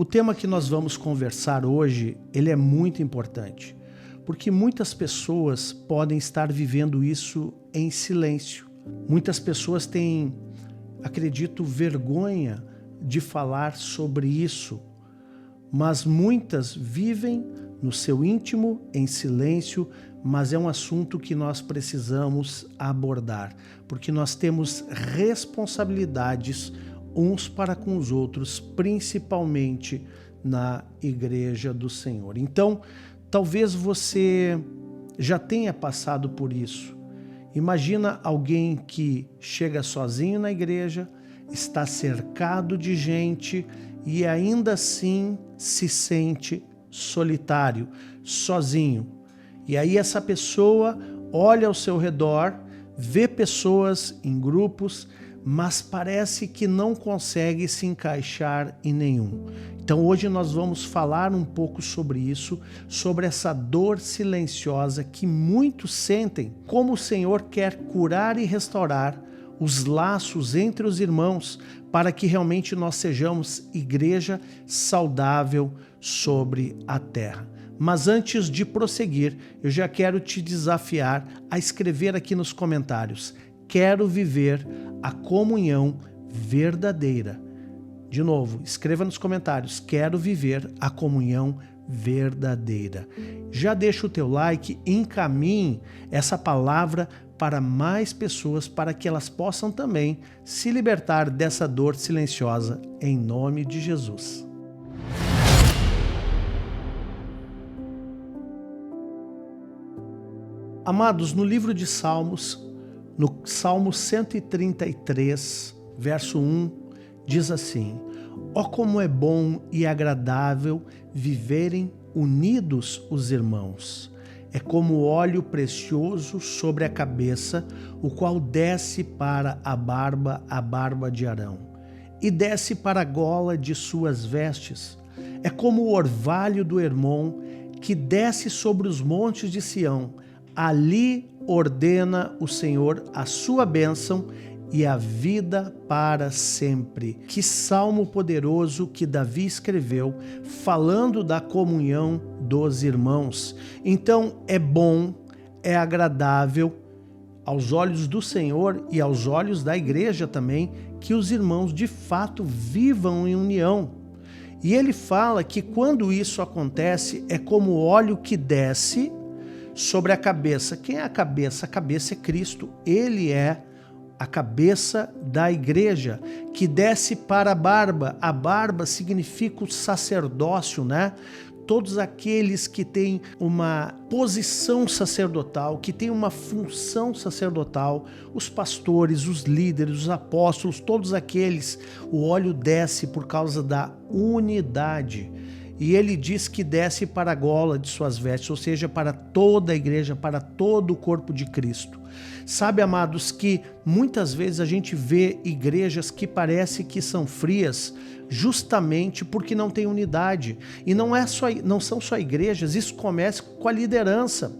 O tema que nós vamos conversar hoje, ele é muito importante, porque muitas pessoas podem estar vivendo isso em silêncio. Muitas pessoas têm, acredito, vergonha de falar sobre isso, mas muitas vivem no seu íntimo, em silêncio, mas é um assunto que nós precisamos abordar, porque nós temos responsabilidades uns para com os outros, principalmente na Igreja do Senhor. Então, talvez você já tenha passado por isso. Imagina alguém que chega sozinho na igreja, está cercado de gente e ainda assim se sente solitário, sozinho. E aí essa pessoa olha ao seu redor, vê pessoas em grupos, mas parece que não consegue se encaixar em nenhum. Então hoje nós vamos falar um pouco sobre isso, sobre essa dor silenciosa que muitos sentem, como o Senhor quer curar e restaurar os laços entre os irmãos, para que realmente nós sejamos igreja saudável sobre a terra. Mas antes de prosseguir, eu já quero te desafiar a escrever aqui nos comentários: quero viver a comunhão verdadeira. De novo, escreva nos comentários: quero viver a comunhão verdadeira. Já deixa o teu like e encaminhe essa palavra para mais pessoas, para que elas possam também se libertar dessa dor silenciosa, em nome de Jesus. Amados, no livro de Salmos, no Salmo 133, verso 1, diz assim: ó como é bom e agradável viverem unidos os irmãos. É como óleo precioso sobre a cabeça, o qual desce para a barba de Arão, e desce para a gola de suas vestes. É como o orvalho do Hermon, que desce sobre os montes de Sião. Ali ordena o Senhor a sua bênção e a vida para sempre. Que salmo poderoso que Davi escreveu, falando da comunhão dos irmãos. Então é bom, é agradável aos olhos do Senhor e aos olhos da igreja também, que os irmãos de fato vivam em união. E ele fala que quando isso acontece, é como óleo que desce sobre a cabeça. Quem é a cabeça? A cabeça é Cristo. Ele é a cabeça da igreja, que desce para a barba. A barba significa o sacerdócio, né? Todos aqueles que têm uma posição sacerdotal, que têm uma função sacerdotal, os pastores, os líderes, os apóstolos, todos aqueles, o óleo desce por causa da unidade. E ele diz que desce para a gola de suas vestes, ou seja, para toda a igreja, para todo o corpo de Cristo. Sabe, amados, que muitas vezes a gente vê igrejas que parece que são frias, justamente porque não tem unidade. E não são só igrejas, isso começa com a liderança,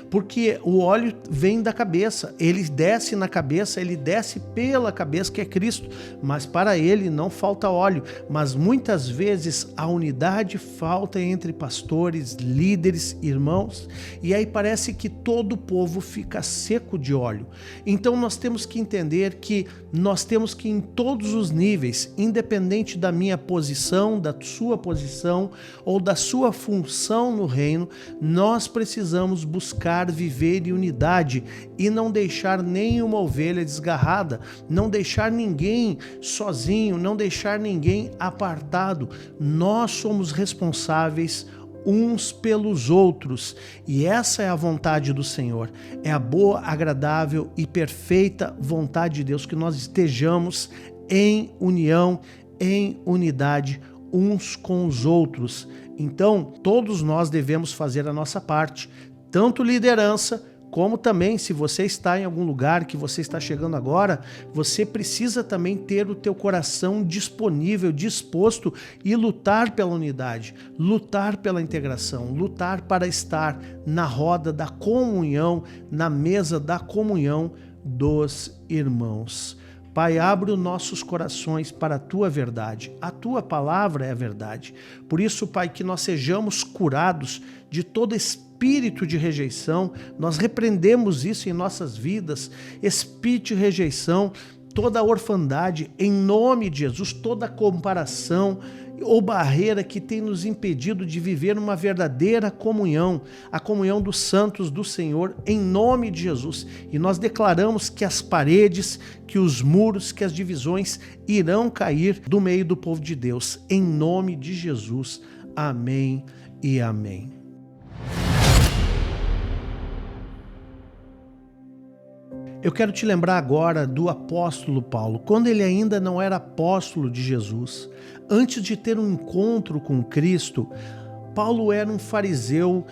porque o óleo vem da cabeça, ele desce na cabeça, ele desce pela cabeça, que é Cristo, mas para ele não falta óleo. Mas muitas vezes a unidade falta entre pastores, líderes, irmãos, e aí parece que todo o povo fica seco de óleo. Então nós temos que entender que nós temos que, em todos os níveis, independente da minha posição, da sua posição ou da sua função no reino, nós precisamos buscar viver em unidade e não deixar nenhuma ovelha desgarrada, não deixar ninguém sozinho, não deixar ninguém apartado. Nós somos responsáveis uns pelos outros, e essa é a vontade do Senhor. É a boa, agradável e perfeita vontade de Deus, que nós estejamos em união, em unidade uns com os outros. Então, todos nós devemos fazer a nossa parte, tanto liderança, como também, se você está em algum lugar que você está chegando agora, você precisa também ter o teu coração disponível, disposto, e lutar pela unidade, lutar pela integração, lutar para estar na roda da comunhão, na mesa da comunhão dos irmãos. Pai, abre os nossos corações para a Tua verdade. A Tua palavra é a verdade. Por isso, Pai, que nós sejamos curados de todo espírito de rejeição. Nós repreendemos isso em nossas vidas. Espírito de rejeição, toda a orfandade, em nome de Jesus, toda a comparação ou barreira que tem nos impedido de viver uma verdadeira comunhão, a comunhão dos santos do Senhor, em nome de Jesus. E nós declaramos que as paredes, que os muros, que as divisões irão cair do meio do povo de Deus, em nome de Jesus. Amém e amém. Eu quero te lembrar agora do apóstolo Paulo, quando ele ainda não era apóstolo de Jesus. Antes de ter um encontro com Cristo, Paulo era um fariseu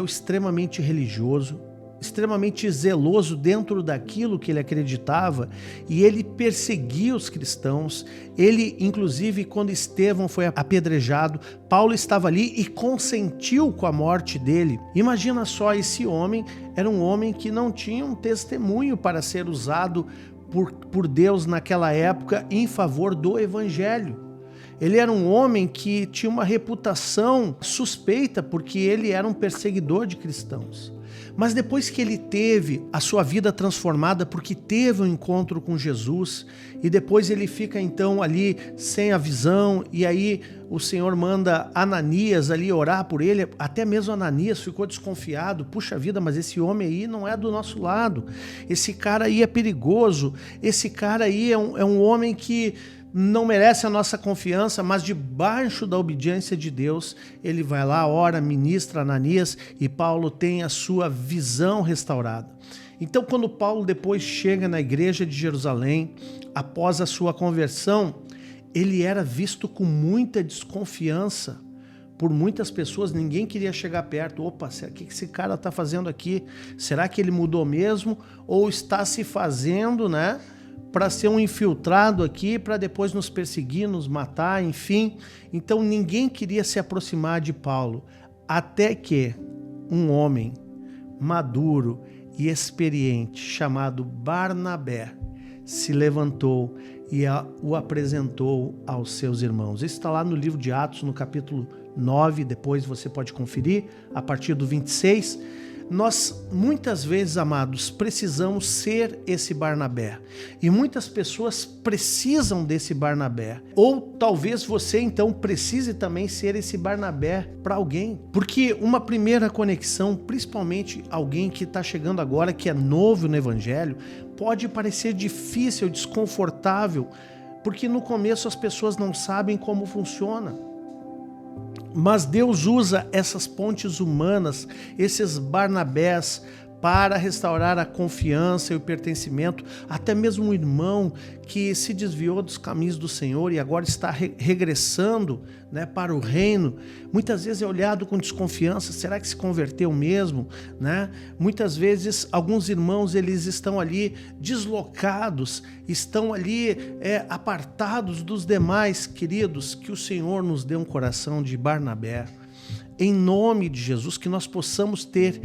extremamente religioso, extremamente zeloso dentro daquilo que ele acreditava, e ele perseguia os cristãos. Ele, inclusive, quando Estevão foi apedrejado, Paulo estava ali e consentiu com a morte dele. Imagina só, esse homem era um homem que não tinha um testemunho para ser usado por Deus naquela época em favor do evangelho. Ele era um homem que tinha uma reputação suspeita porque ele era um perseguidor de cristãos. Mas depois que ele teve a sua vida transformada, porque teve um encontro com Jesus, e depois ele fica então ali sem a visão, e aí o Senhor manda Ananias ali orar por ele, até mesmo Ananias ficou desconfiado, puxa vida, mas esse homem aí não é do nosso lado, esse cara aí é perigoso, esse cara aí é um homem que não merece a nossa confiança, mas debaixo da obediência de Deus, ele vai lá, ora, ministra Ananias, e Paulo tem a sua visão restaurada. Então, quando Paulo depois chega na igreja de Jerusalém, após a sua conversão, ele era visto com muita desconfiança por muitas pessoas. Ninguém queria chegar perto. Opa, o que esse cara está fazendo aqui? Será que ele mudou mesmo? Ou está se fazendo, né, para ser um infiltrado aqui, para depois nos perseguir, nos matar, enfim. Então ninguém queria se aproximar de Paulo, até que um homem maduro e experiente, chamado Barnabé, se levantou e o apresentou aos seus irmãos. Isso está lá no livro de Atos, no capítulo 9, depois você pode conferir, a partir do 26, Nós, muitas vezes, amados, precisamos ser esse Barnabé. E muitas pessoas precisam desse Barnabé. Ou talvez você, então, precise também ser esse Barnabé para alguém. Porque uma primeira conexão, principalmente alguém que está chegando agora, que é novo no Evangelho, pode parecer difícil, desconfortável, porque no começo as pessoas não sabem como funciona. Mas Deus usa essas pontes humanas, esses Barnabés, para restaurar a confiança e o pertencimento, até mesmo um irmão que se desviou dos caminhos do Senhor e agora está regressando, né, para o reino. Muitas vezes é olhado com desconfiança, será que se converteu mesmo? Né? Muitas vezes alguns irmãos eles estão ali deslocados, estão ali apartados dos demais. Queridos, que o Senhor nos dê um coração de Barnabé. Em nome de Jesus, que nós possamos ter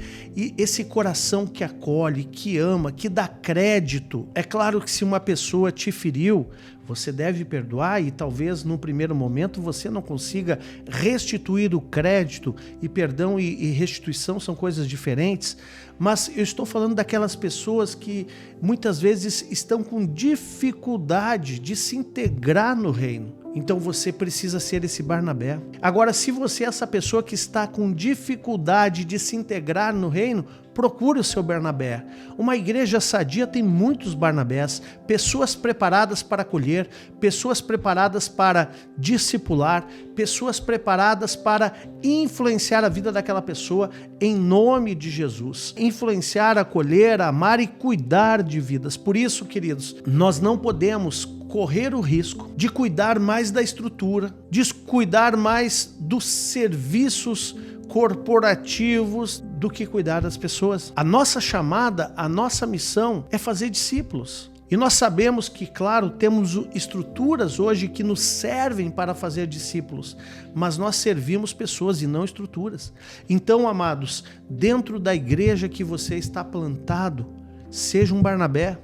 esse coração que acolhe, que ama, que dá crédito. É claro que se uma pessoa te feriu, você deve perdoar e talvez num primeiro momento você não consiga restituir o crédito, e perdão e restituição são coisas diferentes, mas eu estou falando daquelas pessoas que muitas vezes estão com dificuldade de se integrar no reino. Então você precisa ser esse Barnabé. Agora, se você é essa pessoa que está com dificuldade de se integrar no reino, procure o seu Barnabé. Uma igreja sadia tem muitos Barnabés, pessoas preparadas para acolher, pessoas preparadas para discipular, pessoas preparadas para influenciar a vida daquela pessoa em nome de Jesus. Influenciar, acolher, amar e cuidar de vidas. Por isso, queridos, nós não podemos correr o risco de cuidar mais da estrutura, de cuidar mais dos serviços corporativos do que cuidar das pessoas. A nossa chamada, a nossa missão é fazer discípulos. E nós sabemos que, claro, temos estruturas hoje que nos servem para fazer discípulos, mas nós servimos pessoas e não estruturas. Então, amados, dentro da igreja que você está plantado, seja um Barnabé.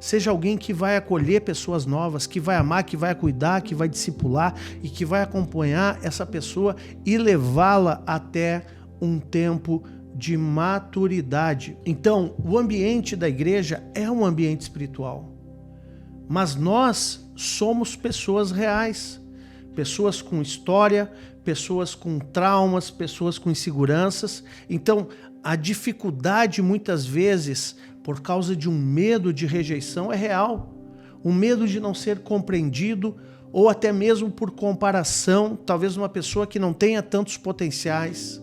Seja alguém que vai acolher pessoas novas, que vai amar, que vai cuidar, que vai discipular e que vai acompanhar essa pessoa e levá-la até um tempo de maturidade. Então, o ambiente da igreja é um ambiente espiritual, mas nós somos pessoas reais, pessoas com história, pessoas com traumas, pessoas com inseguranças. Então, a dificuldade muitas vezes, por causa de um medo de rejeição, é real. Um medo de não ser compreendido, ou até mesmo por comparação, talvez uma pessoa que não tenha tantos potenciais,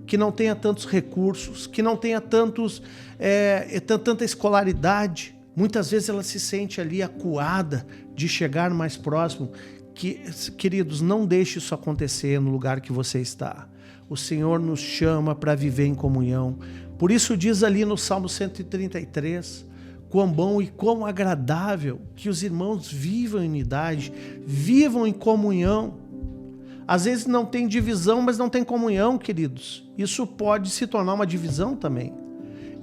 que não tenha tantos recursos, que não tenha tanta escolaridade. Muitas vezes ela se sente ali acuada de chegar mais próximo. Queridos, não deixe isso acontecer no lugar que você está. O Senhor nos chama para viver em comunhão. Por isso diz ali no Salmo 133, quão bom e quão agradável que os irmãos vivam em unidade, vivam em comunhão. Às vezes não tem divisão, mas não tem comunhão, queridos. Isso pode se tornar uma divisão também.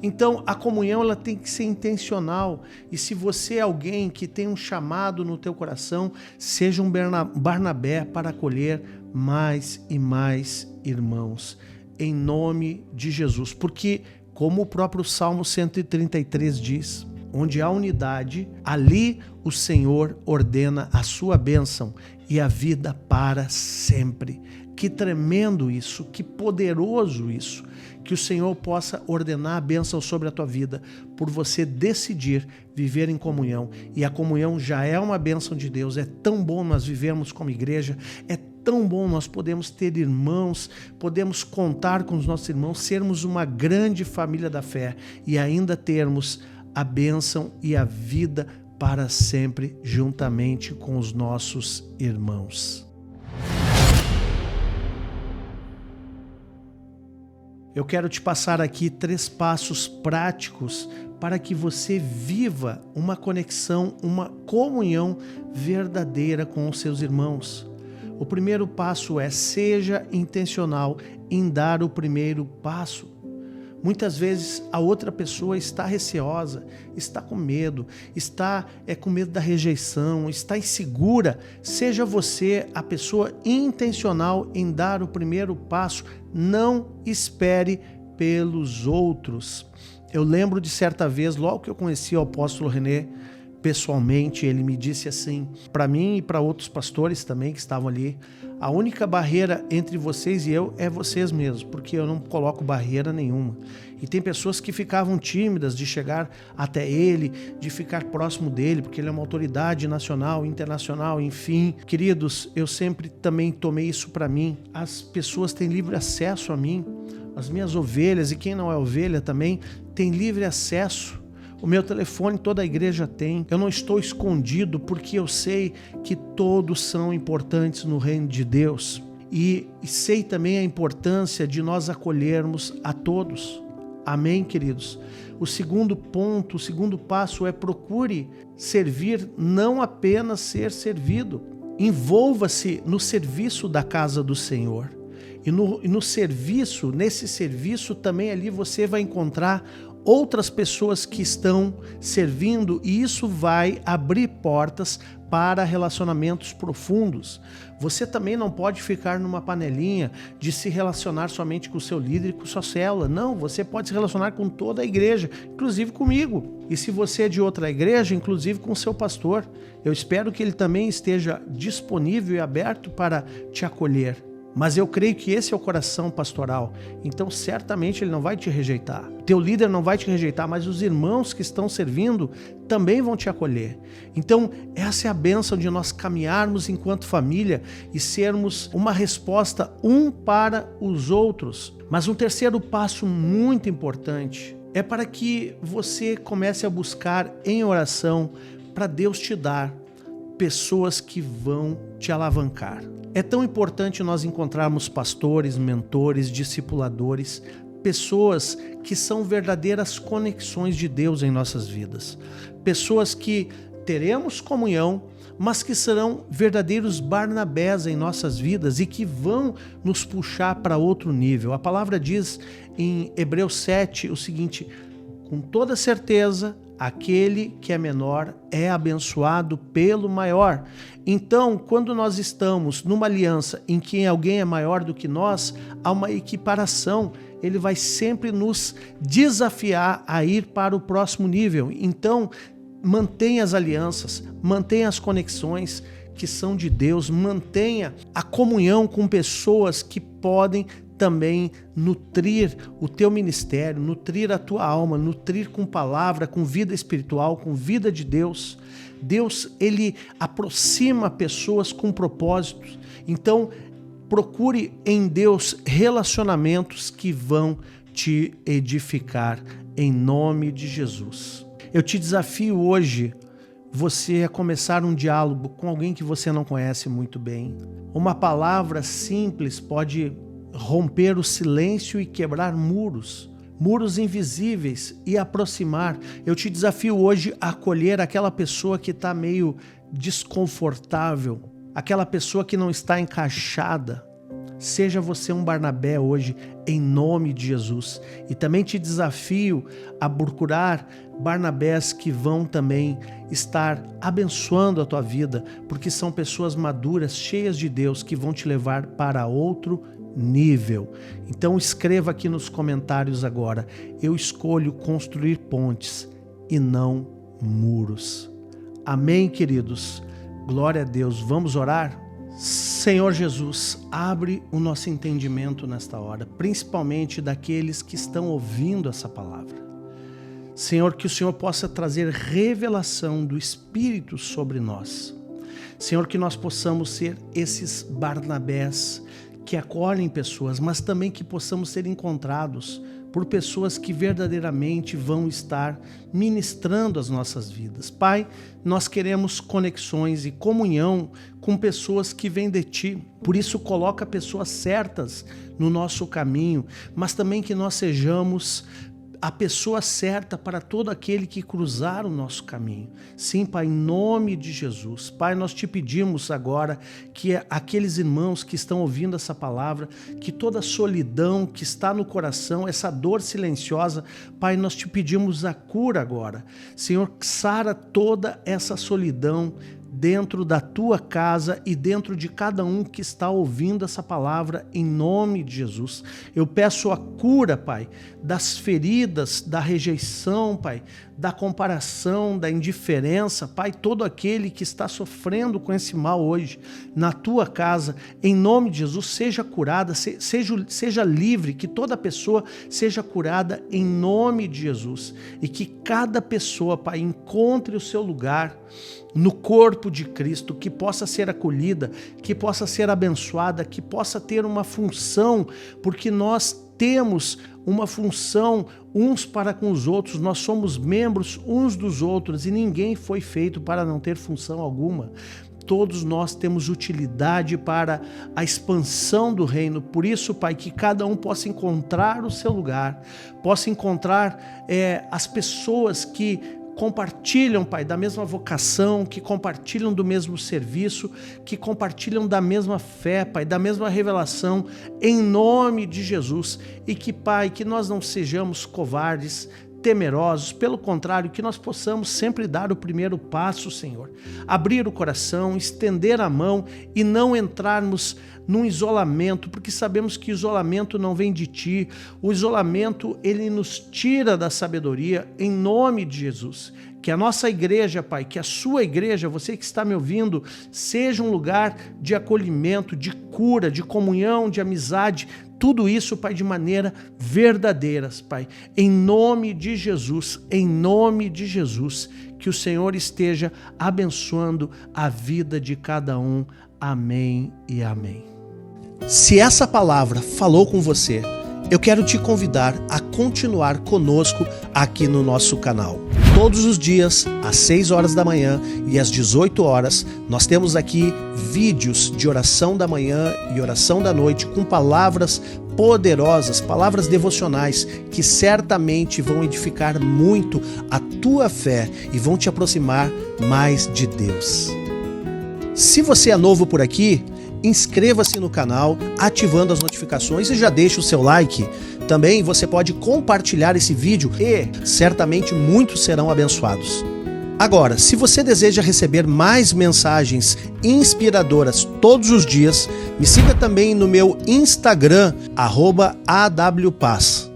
Então, a comunhão ela tem que ser intencional. E se você é alguém que tem um chamado no teu coração, seja um Barnabé para acolher mais e mais irmãos. Em nome de Jesus. Porque, como o próprio Salmo 133 diz, onde há unidade, ali o Senhor ordena a sua bênção e a vida para sempre. Que tremendo isso, que poderoso isso. Que o Senhor possa ordenar a bênção sobre a tua vida, por você decidir viver em comunhão. E a comunhão já é uma bênção de Deus. É tão bom nós vivermos como igreja, é tão bom nós podemos ter irmãos, podemos contar com os nossos irmãos, sermos uma grande família da fé e ainda termos a bênção e a vida para sempre juntamente com os nossos irmãos. Eu quero te passar aqui 3 passos práticos para que você viva uma conexão, uma comunhão verdadeira com os seus irmãos. O primeiro passo é: seja intencional em dar o primeiro passo. Muitas vezes a outra pessoa está receosa, está com medo, está com medo da rejeição, está insegura. Seja você a pessoa intencional em dar o primeiro passo. Não espere pelos outros. Eu lembro de certa vez, logo que eu conheci o apóstolo René pessoalmente, ele me disse assim, para mim e para outros pastores também que estavam ali: a única barreira entre vocês e eu é vocês mesmos, porque eu não coloco barreira nenhuma. E tem pessoas que ficavam tímidas de chegar até ele, de ficar próximo dele, porque ele é uma autoridade nacional, internacional, enfim. Queridos, eu sempre também tomei isso para mim. As pessoas têm livre acesso a mim, as minhas ovelhas, e quem não é ovelha também tem livre acesso. O meu telefone toda a igreja tem. Eu não estou escondido, porque eu sei que todos são importantes no reino de Deus. E sei também a importância de nós acolhermos a todos. Amém, queridos? O segundo ponto, o segundo passo é: procure servir, não apenas ser servido. Envolva-se no serviço da casa do Senhor. E no serviço, nesse serviço também ali você vai encontrar outras pessoas que estão servindo, e isso vai abrir portas para relacionamentos profundos. Você também não pode ficar numa panelinha de se relacionar somente com o seu líder e com sua célula. Não, você pode se relacionar com toda a igreja, inclusive comigo. E se você é de outra igreja, inclusive com o seu pastor. Eu espero que ele também esteja disponível e aberto para te acolher. Mas eu creio que esse é o coração pastoral. Então certamente ele não vai te rejeitar. Teu líder não vai te rejeitar, mas os irmãos que estão servindo também vão te acolher. Então essa é a bênção de nós caminharmos enquanto família e sermos uma resposta um para os outros. Mas um terceiro passo muito importante é para que você comece a buscar em oração para Deus te dar pessoas que vão te alavancar. É tão importante nós encontrarmos pastores, mentores, discipuladores, pessoas que são verdadeiras conexões de Deus em nossas vidas. Pessoas que teremos comunhão, mas que serão verdadeiros Barnabés em nossas vidas e que vão nos puxar para outro nível. A palavra diz em Hebreus 7 o seguinte: com toda certeza aquele que é menor é abençoado pelo maior. Então, quando nós estamos numa aliança em que alguém é maior do que nós, há uma equiparação. Ele vai sempre nos desafiar a ir para o próximo nível. Então, mantenha as alianças, mantenha as conexões que são de Deus, mantenha a comunhão com pessoas que podem também nutrir o teu ministério, nutrir a tua alma, nutrir com palavra, com vida espiritual, com vida de Deus. Deus, ele aproxima pessoas com propósitos. Então, procure em Deus relacionamentos que vão te edificar em nome de Jesus. Eu te desafio hoje você a começar um diálogo com alguém que você não conhece muito bem. Uma palavra simples pode romper o silêncio e quebrar muros invisíveis e aproximar. Eu te desafio hoje a acolher aquela pessoa que está meio desconfortável, aquela pessoa que não está encaixada. Seja você um Barnabé hoje, em nome de Jesus. E também te desafio a procurar Barnabés que vão também estar abençoando a tua vida, porque são pessoas maduras, cheias de Deus, que vão te levar para outro nível. Então escreva aqui nos comentários agora: eu escolho construir pontes e não muros. Amém, queridos? Glória a Deus. Vamos orar? Senhor Jesus, abre o nosso entendimento nesta hora, principalmente daqueles que estão ouvindo essa palavra. Senhor, que o Senhor possa trazer revelação do Espírito sobre nós. Senhor, que nós possamos ser esses Barnabés que acolhem pessoas, mas também que possamos ser encontrados por pessoas que verdadeiramente vão estar ministrando as nossas vidas. Pai, nós queremos conexões e comunhão com pessoas que vêm de Ti. Por isso, coloca pessoas certas no nosso caminho, mas também que nós sejamos a pessoa certa para todo aquele que cruzar o nosso caminho. Sim, Pai, em nome de Jesus. Pai, nós te pedimos agora que aqueles irmãos que estão ouvindo essa palavra, que toda a solidão que está no coração, essa dor silenciosa, Pai, nós te pedimos a cura agora. Senhor, sara toda essa solidão dentro da tua casa e dentro de cada um que está ouvindo essa palavra, em nome de Jesus. Eu peço a cura, Pai, das feridas, da rejeição, Pai, da comparação, da indiferença, Pai, todo aquele que está sofrendo com esse mal hoje, na tua casa, em nome de Jesus, seja curada, seja livre, que toda pessoa seja curada em nome de Jesus, e que cada pessoa, Pai, encontre o seu lugar no corpo de Cristo, que possa ser acolhida, que possa ser abençoada, que possa ter uma função, porque nós temos uma função uns para com os outros, nós somos membros uns dos outros e ninguém foi feito para não ter função alguma. Todos nós temos utilidade para a expansão do reino. Por isso, Pai, que cada um possa encontrar o seu lugar, possa encontrar as pessoas que compartilham, Pai, da mesma vocação, que compartilham do mesmo serviço, que compartilham da mesma fé, Pai, da mesma revelação, em nome de Jesus. E que, Pai, que nós não sejamos covardes, temerosos, pelo contrário, que nós possamos sempre dar o primeiro passo, Senhor. Abrir o coração, estender a mão e não entrarmos num isolamento, porque sabemos que o isolamento não vem de Ti. O isolamento, ele nos tira da sabedoria, em nome de Jesus. Que a nossa igreja, Pai, que a sua igreja, você que está me ouvindo, seja um lugar de acolhimento, de cura, de comunhão, de amizade, tudo isso, Pai, de maneira verdadeira, Pai, em nome de Jesus, que o Senhor esteja abençoando a vida de cada um. Amém e amém. Se essa palavra falou com você, eu quero te convidar a continuar conosco aqui no nosso canal. Todos os dias, às 6 horas da manhã e às 18 horas, nós temos aqui vídeos de oração da manhã e oração da noite com palavras poderosas, palavras devocionais que certamente vão edificar muito a tua fé e vão te aproximar mais de Deus. Se você é novo por aqui, inscreva-se no canal, ativando as notificações e já deixa o seu like. Também você pode compartilhar esse vídeo e certamente muitos serão abençoados. Agora, se você deseja receber mais mensagens inspiradoras todos os dias, me siga também no meu Instagram, @awpaz.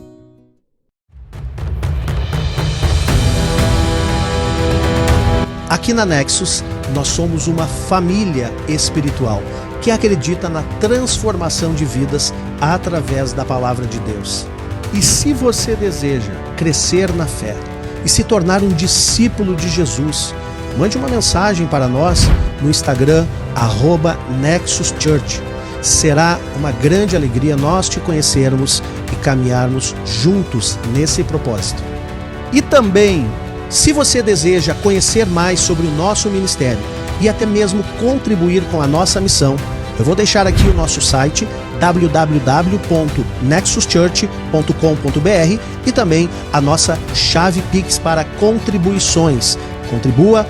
Aqui na Nexus, nós somos uma família espiritual que acredita na transformação de vidas através da palavra de Deus. E se você deseja crescer na fé e se tornar um discípulo de Jesus, mande uma mensagem para nós no Instagram, @NexusChurch. Será uma grande alegria nós te conhecermos e caminharmos juntos nesse propósito. E também, se você deseja conhecer mais sobre o nosso ministério e até mesmo contribuir com a nossa missão, eu vou deixar aqui o nosso site www.nexuschurch.com.br e também a nossa chave Pix para contribuições. Contribua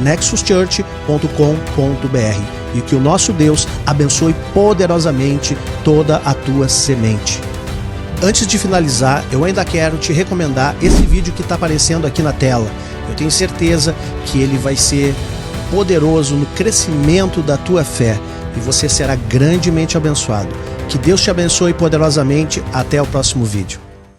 @nexuschurch.com.br e que o nosso Deus abençoe poderosamente toda a tua semente. Antes de finalizar, eu ainda quero te recomendar esse vídeo que está aparecendo aqui na tela. Eu tenho certeza que ele vai ser poderoso no crescimento da tua fé e você será grandemente abençoado. Que Deus te abençoe poderosamente. Até o próximo vídeo.